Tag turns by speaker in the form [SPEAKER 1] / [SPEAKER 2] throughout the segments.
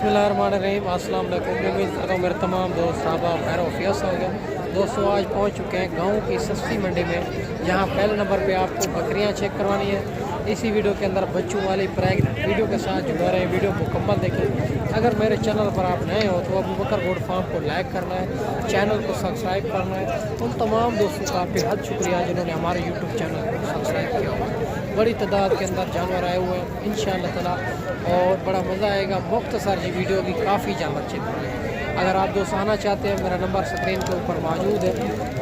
[SPEAKER 1] बिस्मिल्लाहिर्रहमानिर्रहीम। अस्सलाम वालेकुम। उम्मीद करता हूँ मेरे तमाम दोस्त साहबा खैर वफियत हो गए। दोस्तों आज पहुँच चुके हैं गाँव की सस्ती मंडी में, जहाँ पहले नंबर पे आपको बकरियाँ चेक करवानी है। इसी वीडियो के अंदर बच्चों वाली प्राइस वीडियो के साथ जुड़ा रहे, वीडियो मुकम्मल देखें। अगर मेरे चैनल पर आप नए हो तो अबूबकर गोट फार्म को लाइक करना है, चैनल को सब्सक्राइब करना है। उन तमाम दोस्तों का बेहद शुक्रिया जिन्होंने हमारे यूट्यूब चैनल को सब्सक्राइब किया हुआ। बड़ी तादाद के अंदर जानवर आए हुए हैं इंशाअल्लाह ताला, और बड़ा मज़ा आएगा। मुख्तसर जी वीडियो की काफ़ी जानवर चेक करें। अगर आप दोस्त आना चाहते हैं, मेरा नंबर स्क्रीन के ऊपर मौजूद है,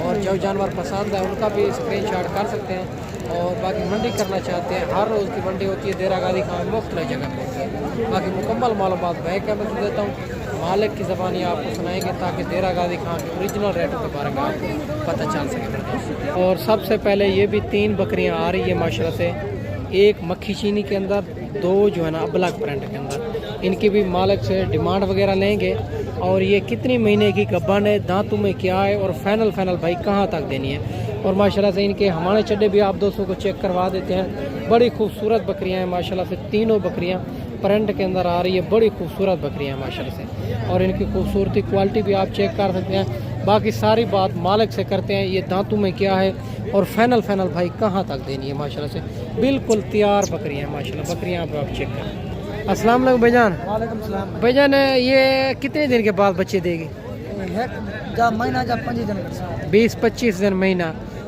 [SPEAKER 1] और जो जानवर पसंद है उनका भी स्क्रीनशॉट कर सकते हैं। और बाकी मंडी करना चाहते हैं, हर रोज़ की मंडी होती है, देरा गादी खां मुख्तलिफ जगह पर होती है। बाकी मुकम्मल मालूमात मैं क्या मैं देता हूँ, मालिक की ज़बानी आपको सुनाएंगे ताकि देरा गादी खां के ओरिजिनल रेटों के बारे में आपको पता चल सके। और सबसे पहले ये भी 3 बकरियाँ आ रही है माशाल्लाह से, एक मक्खी चीनी के अंदर, 2 जो है ना अबलग प्रिंट के अंदर। इनकी भी मालिक से डिमांड वगैरह लेंगे। और ये कितनी महीने की गब्बन है, दांतों में क्या है, और फाइनल भाई कहाँ तक देनी है। और माशाल्लाह से इनके हमारे चड्डे भी आप दोस्तों को चेक करवा देते हैं। बड़ी खूबसूरत बकरियां हैं माशाल्लाह से, तीनों बकरियां प्रिंट के अंदर आ रही है। बड़ी खूबसूरत बकरियां हैं माशाल्लाह से, और इनकी खूबसूरती क्वालिटी भी आप चेक कर सकते हैं। बाकी सारी बात मालिक से करते हैं, ये दांतों में क्या है और फाइनल भाई कहाँ तक देनी है। माशाल्लाह से बिल्कुल तैयार बकरियाँ हैं माशाल्लाह। बकरियाँ आप चेक करें। अस्सलाम वालेकुम भाईजान।
[SPEAKER 2] वालेकुम सलाम।
[SPEAKER 1] भाईजान ये कितने दिन के बाद बच्चे देगी?
[SPEAKER 2] जब महीना जब 5 दिन
[SPEAKER 1] 20-25 दिन महीना।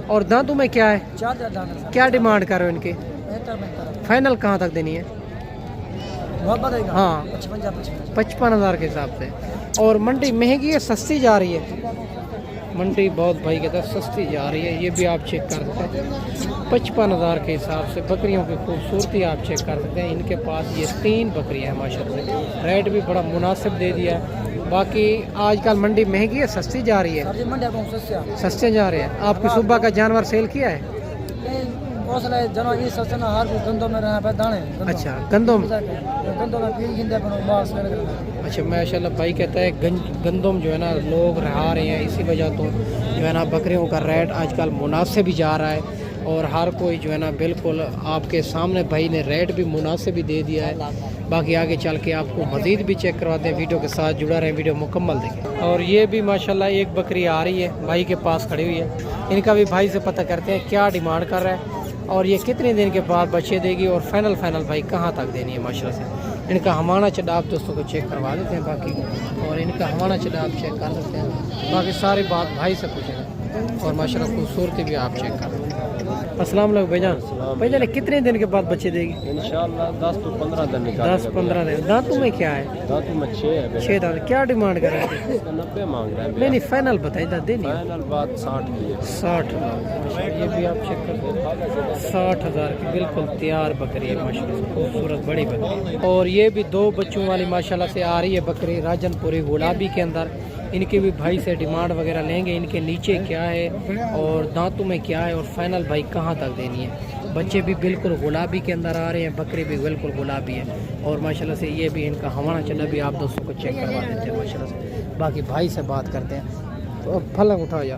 [SPEAKER 1] और दांतों में क्या है,
[SPEAKER 2] 4 दाना।
[SPEAKER 1] क्या डिमांड कर रहे हो इनके?
[SPEAKER 2] बेहतर
[SPEAKER 1] फाइनल कहाँ तक देनी है? हाँ 55 हज़ार के हिसाब से। और मंडी महंगी है सस्ती जा रही है? मंडी बहुत भाई कहता है सस्ती जा रही है। ये भी आप चेक कर सकते हैं 55 हज़ार के हिसाब से। बकरियों की खूबसूरती आप चेक कर सकते हैं। इनके पास ये 3 बकरियाँ हैं माशाल्लाह से। रेट भी बड़ा मुनासिब दे दिया है। बाकी आजकल मंडी महंगी है सस्ती जा रही है? सस्ते जा रहे हैं। आपकी सुबह का जानवर सेल किया है? अच्छा गंदम। अच्छा माशाल्लाह भाई कहता है गंदम जो है ना लोग रहा रहे हैं, इसी वजह तो जो है ना बकरियों का रेट आजकल मुनासिब भी जा रहा है। और हर कोई जो है ना बिल्कुल आपके सामने भाई ने रेट भी मुनासिब भी दे दिया है। बाकी आगे चल के आपको मज़ीद भी चेक करवाते हैं, वीडियो के साथ जुड़ा रहे, वीडियो मुकम्मल देखें। और ये भी माशाल्लाह एक बकरी आ रही है भाई के पास खड़ी हुई है। इनका भी भाई से पता करते हैं क्या डिमांड कर रहा है और ये कितने दिन के बाद बच्चे देगी, और फाइनल भाई कहाँ तक देनी है माशाल्लाह से। इनका हमारा चड्डा आप दोस्तों को चेक करवा देते हैं बाकी, और इनका हमारा चड्डा आप चेक कर सकते हैं। बाकी सारी बात भाई से पूछेंगे, और माशाल्लाह खूबसूरती भी आप चेक कर सकते हैं। अस्सलाम वालेकुम भाईजान कितने दिन के बाद बच्चे देगी?
[SPEAKER 3] इंशाल्लाह 10 से 15 दिन।
[SPEAKER 1] 10-15 दिन। दांतों में क्या है?
[SPEAKER 3] दांतों में 6 है।
[SPEAKER 1] 6 दांत। क्या डिमांड कर रहे हैं?
[SPEAKER 3] 90 मांग रहा है।
[SPEAKER 1] नहीं फाइनल बताइए, देनी
[SPEAKER 3] फाइनल बात 60 की है।
[SPEAKER 1] 60 हज़ार। ये भी आप चेक कर सकते 60 हज़ार की बिल्कुल तैयार बकरी है माशाल्लाह, खूबसूरत बड़ी बकरी। और ये भी 2 बच्चों वाली माशाल्लाह से आ रही है बकरी, राजनपुरी गुलाबी के अंदर। इनके भी भाई से डिमांड वगैरह लेंगे, इनके नीचे क्या है और दांतों में क्या है, और फाइनल भाई कहाँ तक देनी है। बच्चे भी बिल्कुल गुलाबी के अंदर आ रहे हैं, बकरी भी बिल्कुल गुलाबी है। और माशाल्लाह से ये भी इनका हमारा चला भी आप दोस्तों को चेक करवा देते हैं माशाल्लाह से। बाकी भाई से बात करते हैं, तो फलक उठा जा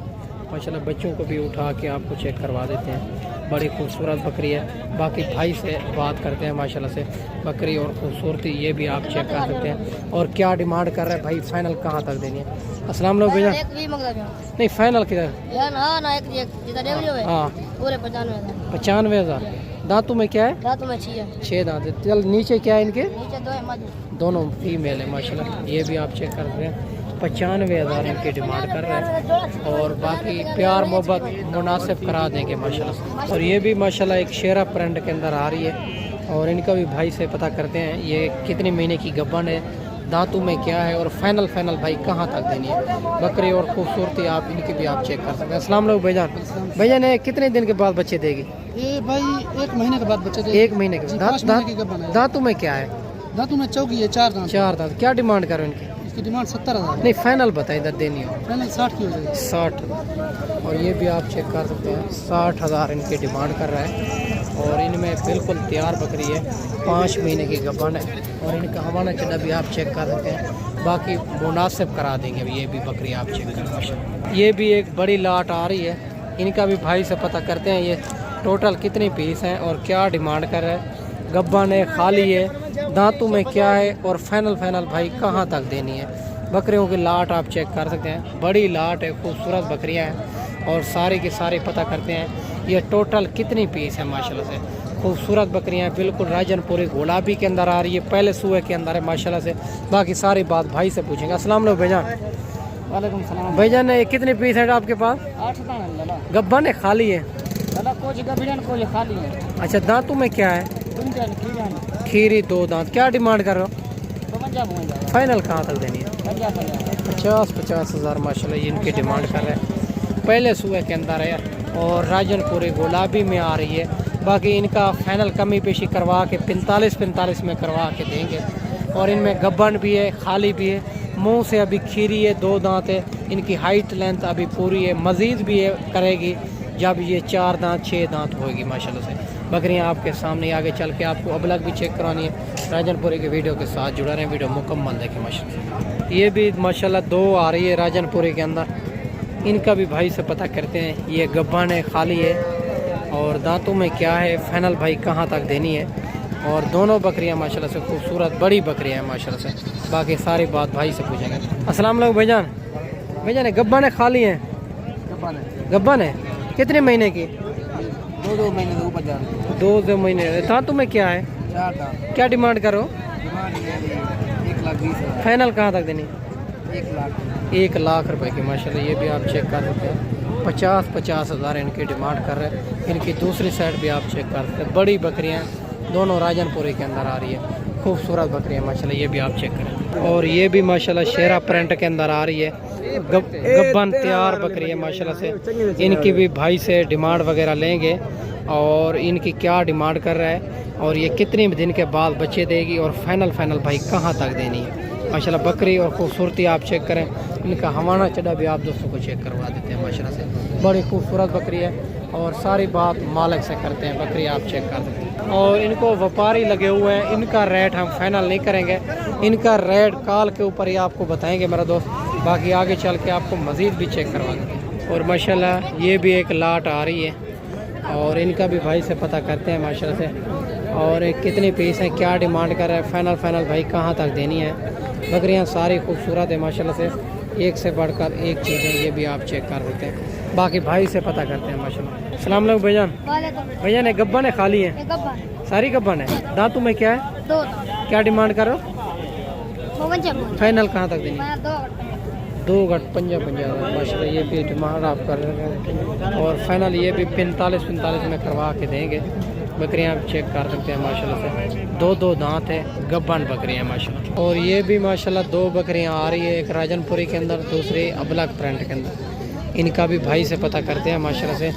[SPEAKER 1] माशाल्लाह, बच्चों को भी उठा के आपको चेक करवा देते हैं। बड़ी खूबसूरत बकरी है। बाकी भाई से बात करते हैं माशाल्लाह से, बकरी और खूबसूरती ये भी आप चेक कर सकते हैं। और क्या डिमांड कर रहे हैं भाई, फाइनल कहाँ तक देनी है? अस्सलाम वालेकुम भैया। नहीं फाइनल किधर? हाँ 95 हज़ार। दांतों में क्या है?
[SPEAKER 2] दांतों में
[SPEAKER 1] 6 दांत। चल नीचे क्या है इनके?
[SPEAKER 2] नीचे
[SPEAKER 1] दोनों फीमेल है माशाल्लाह। ये भी आप चेक कर सकते हैं 95 हज़ार इनकी डिमांड कर रहे हैं। और बाकी प्यार मोहब्बत मुनासिब करा देंगे माशाल्लाह। और ये भी माशाल्लाह एक शेरा प्रिंट के अंदर आ रही है। और इनका भी भाई से पता करते हैं ये कितने महीने की गब्बन है, दांतों में क्या है, और फाइनल भाई कहाँ तक देनी है बकरी। और खूबसूरती आप इनकी भी आप चेक कर सकते हैं। अस्सलाम वालेकुम भाईजान। भैया ने कितने दिन के बाद बच्चे देगी?
[SPEAKER 2] ये भाई 1 महीने के बाद बच्चे देगी।
[SPEAKER 1] 1 महीने के बाद। दांतों में क्या है?
[SPEAKER 2] दांतों में चौकी है, 4 दांत।
[SPEAKER 1] 4 दांत। क्या डिमांड करो इनकी?
[SPEAKER 2] इसकी डिमांड 70 हज़ार।
[SPEAKER 1] नहीं फाइनल बताइए, इधर देनी हो।
[SPEAKER 2] फाइनल 60 की हो जाएगी।
[SPEAKER 1] 60। और ये भी आप चेक कर सकते हैं 60 हज़ार इनकी डिमांड कर रहा है। और इनमें बिल्कुल तैयार बकरी है, 5 महीने की गब्बन है। और इनका हमारा चना भी आप चेक कर सकते हैं। बाकी मुनासिब करा देंगे। ये भी बकरी आप चेक करें। ये भी एक बड़ी लाट आ रही है, इनका भी भाई से पता करते हैं ये टोटल कितनी पीस हैं और क्या डिमांड कर रहा है। गब्बन है, खाली है, दांतों में क्या है और फाइनल भाई कहाँ तक देनी है। बकरियों की लाट आप चेक कर सकते हैं, बड़ी लाट है, खूबसूरत बकरियां हैं और सारे के सारे पता करते हैं ये टोटल कितनी पीस है। माशाल्लाह से खूबसूरत बकरियां बिल्कुल राजनपुरी गुलाबी के अंदर आ रही है, पहले सूए के अंदर है माशाल्लाह से। बाकी सारी बात भाई से पूछेंगे। अस्सलाम वालेकुम भाईजान।
[SPEAKER 2] वालेकुम सलाम।
[SPEAKER 1] भाईजान ये कितनी पीस है आपके पास?
[SPEAKER 2] 8 दाना लाला।
[SPEAKER 1] गब्बन है, खाली है?
[SPEAKER 2] लाला कुछ गबिड़न को ये खाली है।
[SPEAKER 1] अच्छा, दांतों में क्या है?
[SPEAKER 2] कुंटल खीरान
[SPEAKER 1] खीरी 2 दांत। क्या डिमांड कर रहे हो?
[SPEAKER 2] 52
[SPEAKER 1] फाइनल कहाँ तक देनी है? 50 हज़ार माशाल्लाह ये इनकी डिमांड कर रहे हैं। पहले सूए के अंदर है और राजनपुरी गुलाबी में आ रही है। बाकी इनका फाइनल कमी पेशी करवा के 45 में करवा के देंगे। और इनमें गब्बन भी है, खाली भी है, मुंह से अभी खीरी है, 2 दांत है। इनकी हाइट लेंथ अभी पूरी है, मज़ीद भी है करेगी जब ये 4 दांत 6 दांत होगी माशाल्लाह से। बकरियां आपके सामने आगे चल के आपको अबलग भी चेक करानी है। राजनपुरी के वीडियो के साथ जुड़ा रहे, वीडियो मुकम्मल देखें माशाल्लाह। ये भी माशाल्लाह 2 आ रही है राजनपुरी के अंदर, इनका भी भाई से पता करते हैं। ये गब्बन है, खाली है और दांतों में क्या है, फाइनल भाई कहाँ तक देनी है। और दोनों बकरियां माशाल्लाह से खूबसूरत बड़ी बकरियां हैं माशाल्लाह से। बाकी सारी बात भाई से पूछेंगे। अस्सलाम वालेकुम भाईजान। भाईजान ये गब्बन है, खाली है? गब्बन है। कितने महीने की?
[SPEAKER 2] 2 महीने के ऊपर जा
[SPEAKER 1] 2 महीने। दांतों में क्या है?
[SPEAKER 2] 4 दाना।
[SPEAKER 1] क्या डिमांड करो?
[SPEAKER 2] डिमांड 1,20,000।
[SPEAKER 1] फाइनल कहाँ तक देनी?
[SPEAKER 2] 1 लाख।
[SPEAKER 1] 1 लाख रुपए की माशाल्लाह। ये भी आप चेक कर सकते हैं। 50 हज़ार इनकी डिमांड कर रहे हैं। इनकी दूसरी साइड भी आप चेक कर सकते हैं। बड़ी बकरियां दोनों राजनपुरी के अंदर आ रही है, खूबसूरत बकरियां माशाल्लाह। ये भी आप चेक करें। और ये भी माशाल्लाह शेरा प्रिंट के अंदर आ रही है। गब्बन तैयार बकरी है माशाल्लाह से। इनकी भी भाई से डिमांड वगैरह लेंगे और इनकी क्या डिमांड कर रहा है और ये कितने दिन के बाद बच्चे देगी और फाइनल भाई कहाँ तक देनी है माशाल्लाह। बकरी और खूबसूरती आप चेक करें। इनका हवाना चढ़ा भी आप दोस्तों को चेक करवा देते हैं माशाल्लाह से। बड़ी खूबसूरत बकरी है और सारी बात मालिक से करते हैं। बकरी आप चेक कर सकते हैं। और इनको व्यापारी लगे हुए हैं, इनका रेट हम फाइनल नहीं करेंगे, इनका रेट कॉल के ऊपर ही आपको बताएंगे मेरा दोस्त। बाकी आगे चल के आपको मज़ीद भी चेक करवा देंगे। और माशाल्लाह ये भी एक लाट आ रही है और इनका भी भाई से पता करते हैं माशाल्लाह से। और एक कितनी पीस है, क्या डिमांड कर रहा है, फाइनल भाई कहाँ तक देनी है। बकरियाँ सारी खूबसूरत है माशाल्लाह से, एक से बढ़कर एक चीज़ है। ये भी आप चेक कर सकते हैं। बाकी भाई से पता करते हैं माशाल्लाह। अस्सलाम वालेकुम भाईजान। भैया ने गब्बन है, खाली है? सारी गब्बन है। दांतों में क्या है?
[SPEAKER 2] 2।
[SPEAKER 1] क्या डिमांड करो? फाइनल कहाँ तक देनी? 2 गट 50 माशाल्लाह। ये भी डिमांड आप कर रहे हैं और फाइनल ये भी 45 में करवा के देंगे। बकरियां आप चेक कर सकते हैं माशाल्लाह से। 2 दांत है, गब्बन बकरियां माशाल्लाह। और ये भी माशाल्लाह 2 बकरियां आ रही है, एक राजनपुरी के अंदर, दूसरी अबलग प्रिंट के अंदर। इनका भी भाई से पता करते हैं माशाल्लाह से।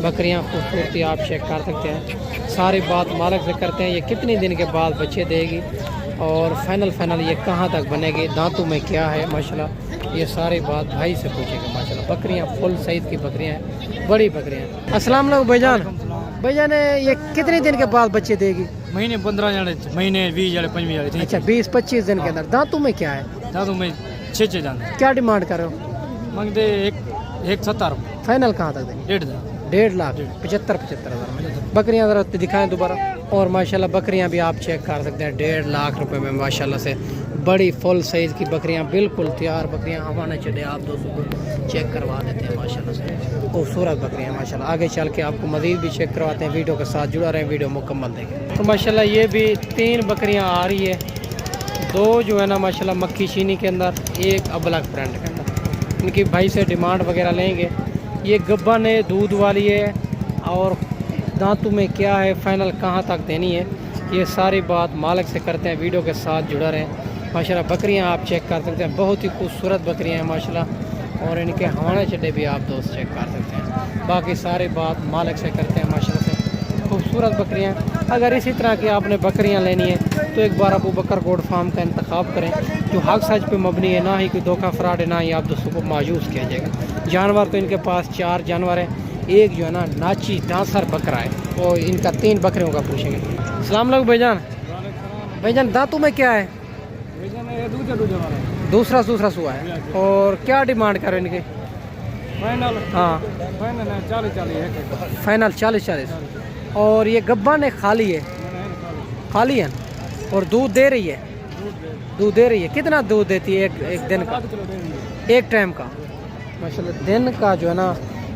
[SPEAKER 1] बकरियां खूबसूरती आप चेक कर सकते हैं। सारी बात मालिक से करते हैं, ये कितने दिन के बाद बच्चे देगी और फाइनल ये कहाँ तक बनेगी, दांतों में क्या है माशाल्लाह। ये सारी बात भाई से पूछेंगे माशाल्लाह। बकरियां फुल साइज़ की बकरियां हैं, बड़ी बकरियां। अस्सलाम वालेकुम भाईजान। भाईजान ये कितने दिन के बाद बच्चे देगी?
[SPEAKER 3] महीने 15 जाने, महीने 20 जाने, 25 जाने।
[SPEAKER 1] अच्छा, 20-25 दिन के अंदर। दांतों में क्या है?
[SPEAKER 3] दांतों में 6 जाने।
[SPEAKER 1] क्या डिमांड करो?
[SPEAKER 3] मांगते 1,70।
[SPEAKER 1] फाइनल कहाँ तक देंगे? 1.5 लाख 75 हज़ार। बकरियाँ ज़रा दिखाएं दोबारा। और माशाल्लाह बकरियाँ भी आप चेक कर सकते हैं 1.5 लाख रुपए में माशाल्लाह से। बड़ी फुल साइज़ की बकरियाँ, बिल्कुल तैयार बकरियाँ। हवाना चढ़े आप दोस्तों को चेक करवा देते हैं माशाल्लाह से। खूबसूरत बकरियाँ माशाल्लाह। आगे चल के आपको मज़ीद भी चेक करवाते हैं। वीडियो के साथ जुड़ा रहें, वीडियो मुकम्मल देखें। तो माशाल्लाह ये भी 3 बकरियाँ आ रही है। 2 जो है ना माशाल्लाह मक्खी चीनी के अंदर, एक अबलग प्रिंट के अंदर। इनकी भाई से डिमांड वगैरह लेंगे। ये गब्बन है, दूध वाली है और दांतों में क्या है, फाइनल कहाँ तक देनी है, ये सारी बात मालिक से करते हैं। वीडियो के साथ जुड़ा रहें माशाल्लाह। बकरियां आप चेक कर सकते हैं, बहुत ही खूबसूरत बकरियां हैं माशाल्लाह। और इनके हवाना चड्डे भी आप दोस्त चेक कर सकते हैं। बाकी सारी बात मालिक से करते हैं माशाल्लाह से। खूबसूरत बकरियां। अगर इसी तरह की आपने बकरियां लेनी है तो एक बार अबू बकर गोड फार्म का इंतखाब करें, जो हक सच पे मबनी है, ना ही कोई धोखा फ्रॉड है, ना ही आप दोस्तों को मायूस किया जाएगा। जानवर तो इनके पास 4 जानवर हैं। एक जो है ना नाची डांसर बकरा है, और इनका 3 बकरियों का पूछेंगे। अस्सलाम वालेकुम भाईजान। भाईजान दांतों में क्या है? दूसरा सुआ है। और क्या डिमांड करो इनकी?
[SPEAKER 3] फाइनल?
[SPEAKER 1] हाँ
[SPEAKER 3] फाइनल 40
[SPEAKER 1] फाइनल 40। और ये गब्बन है, खाली है? खाली है और दूध दे रही है? दूध दे रही है। कितना दूध देती है एक दिन का? एक टाइम का? माशाल्लाह दिन का जो है ना,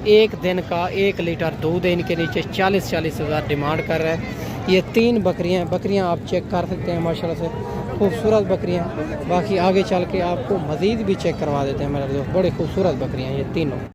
[SPEAKER 1] एक दिन का 1 लीटर दूध है। इनके नीचे 40-40 हज़ार डिमांड कर रहा है। ये 3 बकरियां आप चेक कर सकते हैं, माशाल्लाह से खूबसूरत बकरियां। बाकी आगे चल के आपको मज़ीद भी चेक करवा देते हैं मेरे दोस्त। बड़े खूबसूरत बकरियां ये तीनों।